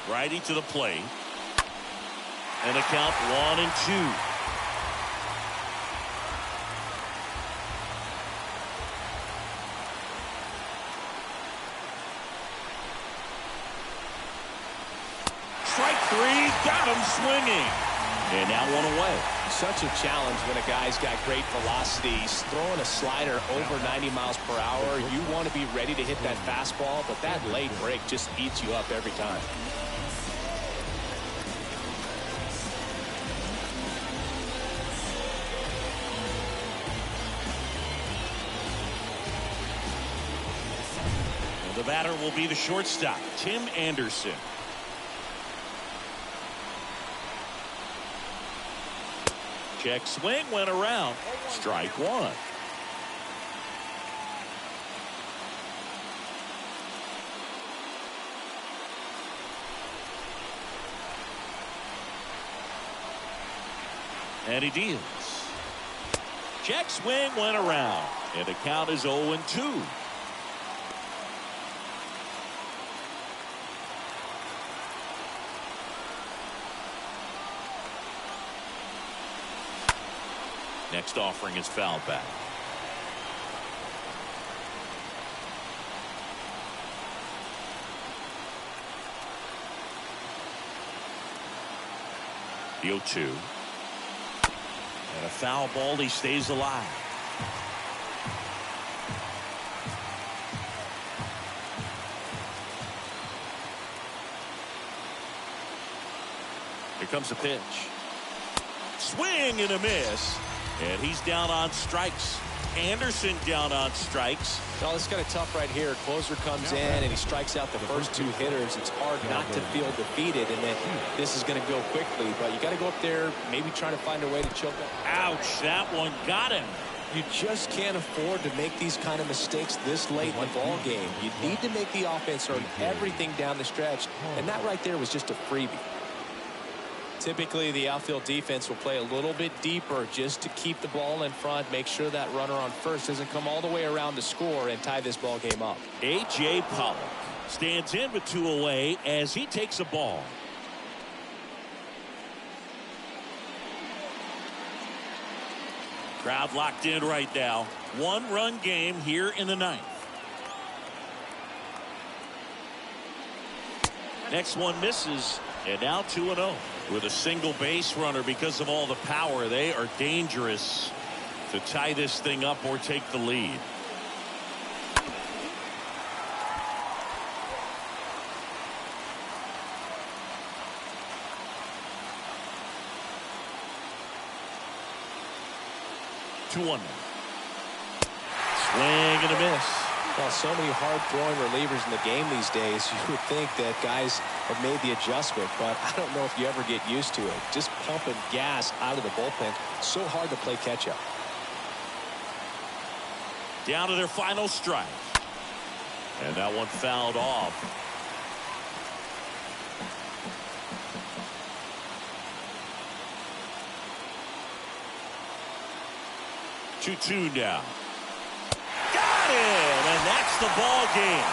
Righty to the plate. And a count 1-2. Strike three, got him swinging. And now one away. Such a challenge when a guy's got great velocity. He's throwing a slider over 90 miles per hour. You want to be ready to hit that fastball, but that late break just eats you up every time. The batter will be the shortstop, Tim Anderson. Check swing, went around. Strike one. And he deals. Check swing, went around. And the count is 0-2. Next offering is foul back. The 0-2. And a foul ball. He stays alive. Here comes the pitch. Swing and a miss. And he's down on strikes. Anderson down on strikes. Well, it's kind of tough right here. Closer comes in and he strikes out the first two hitters. It's hard not to feel defeated, and then this is going to go quickly. But you got to go up there, maybe trying to find a way to choke him. Ouch, that one got him. You just can't afford to make these kind of mistakes this late in the ball game. You need to make the offense earn everything down the stretch, and that right there was just a freebie. Typically, the outfield defense will play a little bit deeper just to keep the ball in front, make sure that runner on first doesn't come all the way around to score and tie this ball game up. A.J. Pollock stands in with two away as he takes a ball. Crowd locked in right now. One-run game here in the ninth. Next one misses, and now 2-0. With a single base runner because of all the power, they are dangerous to tie this thing up or take the lead. Two-1. Swing and a miss. Well, so many hard-throwing relievers in the game these days, you would think that guys have made the adjustment, but I don't know if you ever get used to it. Just pumping gas out of the bullpen, so hard to play catch-up. Down to their final strike. And that one fouled off. 2-2 now. Got it! And that's the ball game.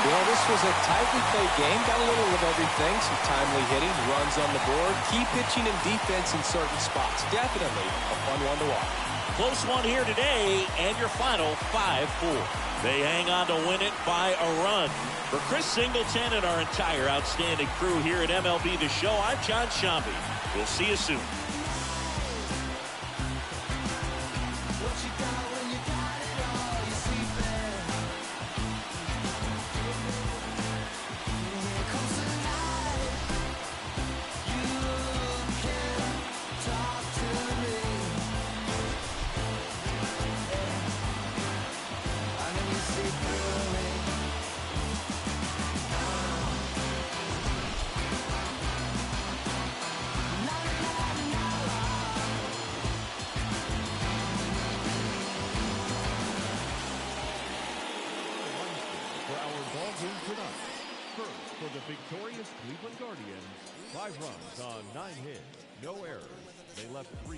You know, this was a tightly played game. Got a little of everything. Some timely hitting, runs on the board, key pitching and defense in certain spots. Definitely a fun one to watch. Close one here today, and your final 5-4. They hang on to win it by a run. For Chris Singleton and our entire outstanding crew here at MLB The Show, I'm John Shambi. We'll see you soon. First, for the victorious Cleveland Guardians, 5 runs on 9 hits, no errors. They left 3